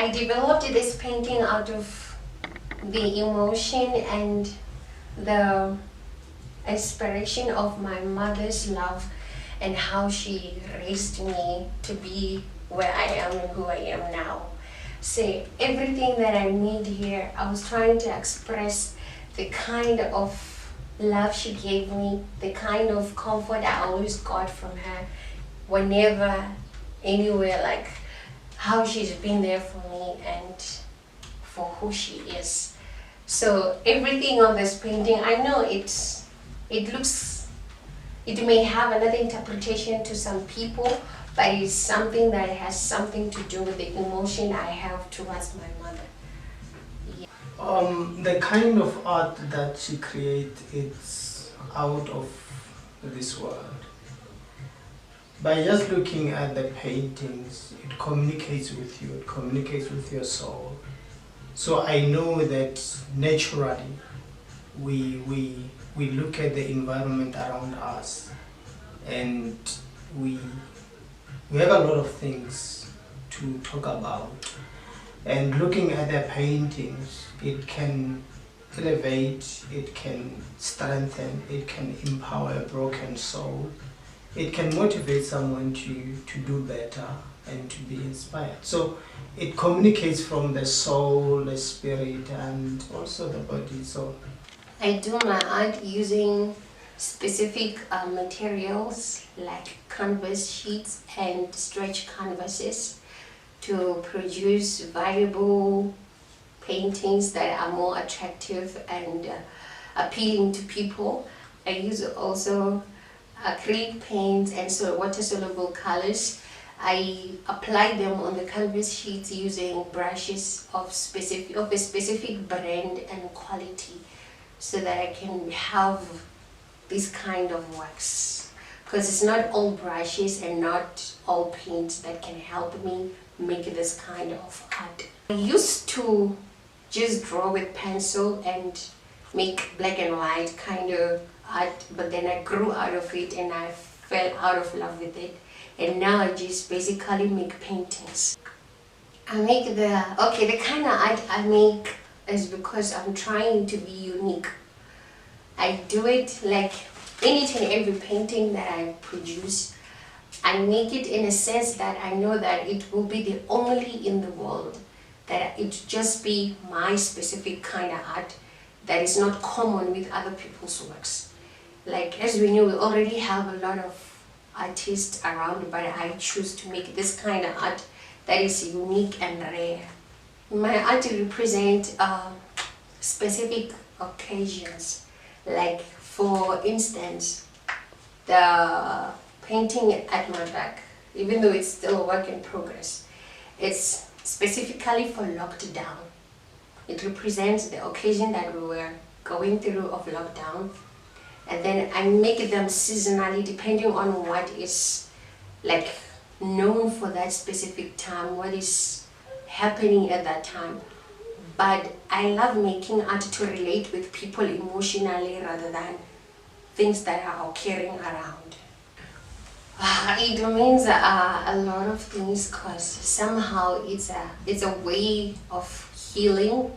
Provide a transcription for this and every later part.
I developed this painting out of the emotion and the inspiration of my mother's love and how she raised me to be where I am and who I am now. So everything that I made here, I was trying to express the kind of love she gave me, the kind of comfort I always got from her whenever, anywhere, like how she's been there for me and for who she is. So everything on this painting, I know it may have another interpretation to some people, but it's something that has something to do with the emotion I have towards my mother. Yeah. The kind of art that she creates, it's out of this world. By just looking at the paintings, it communicates with you, it communicates with your soul. So I know that naturally we look at the environment around us, and we have a lot of things to talk about. And looking at their paintings, it can elevate, it can strengthen, it can empower a broken soul. It can motivate someone to do better and to be inspired. So it communicates from the soul, the spirit, and also the body. So I do my art using specific materials like canvas sheets and stretch canvases to produce variable paintings that are more attractive and appealing to people. I use also acrylic paints and water-soluble colors. I apply them on the canvas sheets using brushes of a specific brand and quality, so that I can have this kind of works. Because it's not all brushes and not all paints that can help me make this kind of art. I used to just draw with pencil and make black and white kind of art, but then I grew out of it and I fell out of love with it, and now I just basically make paintings. I make the kind of art I make is because I'm trying to be unique. I do it like each and every painting that I produce, I make it in a sense that I know that it will be the only in the world, that it just be my specific kind of art that is not common with other people's works. Like, as we know, we already have a lot of artists around, but I choose to make this kind of art that is unique and rare. My art represents specific occasions. Like, for instance, the painting at my back, even though it's still a work in progress, it's specifically for lockdown. It represents the occasion that we were going through of lockdown. And then I make them seasonally depending on what is like known for that specific time, what is happening at that time. But I love making art to relate with people emotionally rather than things that are occurring around. It means a lot of things, because somehow it's a way of healing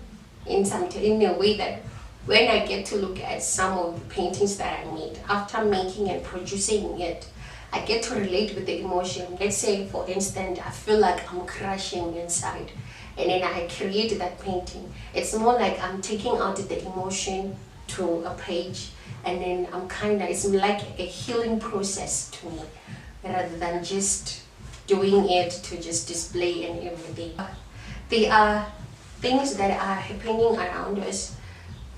in a way that when I get to look at some of the paintings that I made, after making and producing it, I get to relate with the emotion. Let's say, for instance, I feel like I'm crashing inside, and then I create that painting. It's more like I'm taking out the emotion to a page, and then it's like a healing process to me, rather than just doing it to just display and everything. There are things that are happening around us,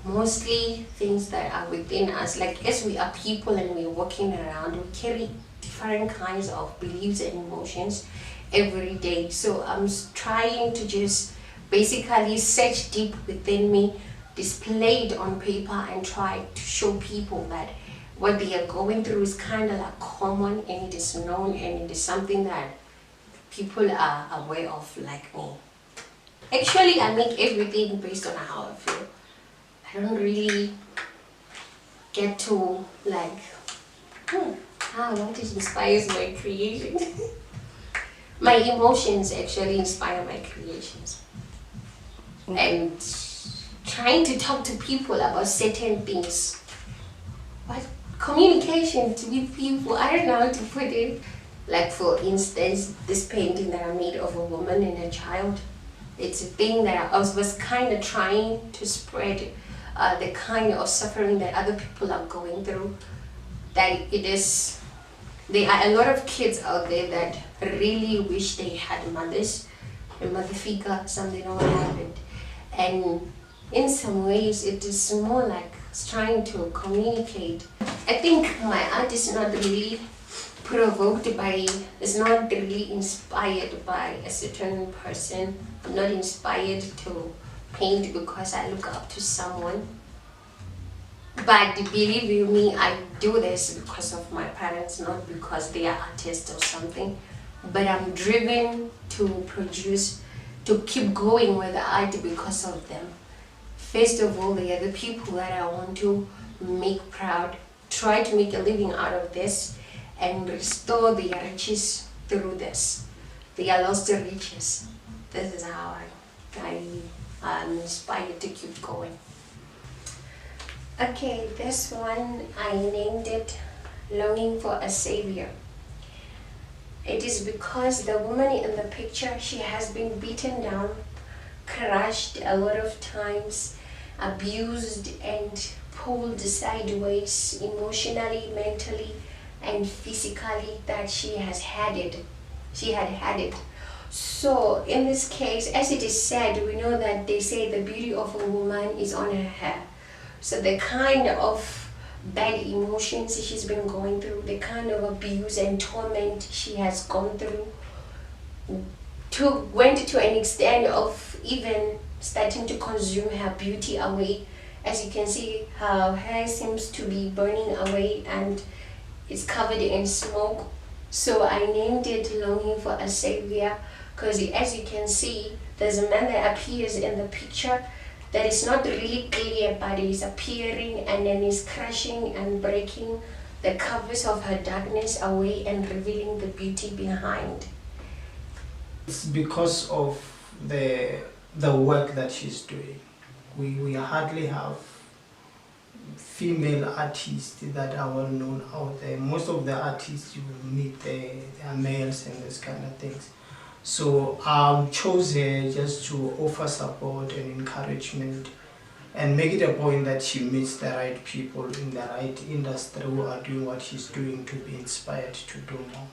mostly things that are within us. Like, as we are people and we're walking around, we carry different kinds of beliefs and emotions every day. So I'm trying to just basically search deep within me, display it on paper, and try to show people that what they are going through is kind of like common, and it is known, and it is something that people are aware of, like me. Actually, I make everything based on how I feel. I don't really get to like, what inspires my creation. My emotions actually inspire my creations. And trying to talk to people about certain things. But communication with people, I don't know how to put it. Like for instance, this painting that I made of a woman and a child. It's a thing that I was kind of trying to spread the kind of suffering that other people are going through. That it is, there are a lot of kids out there that really wish they had mothers, a mother figure, some they don't have it. And in some ways, it is more like trying to communicate. I think my art is not really provoked by, is not really inspired by a certain person. I'm not inspired to paint because I look up to someone. But believe you me, I do this because of my parents, not because they are artists or something. But I'm driven to produce, to keep going with the art because of them. First of all, they are the people that I want to make proud, try to make a living out of this, and restore their riches through this. They are lost riches. This is how I am inspired to keep going. Okay, this one I named it Longing for a Savior. It is because the woman in the picture, she has been beaten down, crushed a lot of times, abused and pulled sideways emotionally, mentally, and physically, that she has had it. She had had it. So in this case, as it is said, we know that they say the beauty of a woman is on her hair. So the kind of bad emotions she's been going through, the kind of abuse and torment she has gone through, went to an extent of even starting to consume her beauty away. As you can see, her hair seems to be burning away and it's covered in smoke. So I named it Longing for a Savior because as you can see, there's a man that appears in the picture that is not really clear, but is appearing and then is crushing and breaking the covers of her darkness away and revealing the beauty behind. It's because of the work that she's doing. We hardly have female artists that are well known out there. Most of the artists you will meet, they are males and this kind of things. So I chose her just to offer support and encouragement and make it a point that she meets the right people in the right industry who are doing what she's doing to be inspired to do more.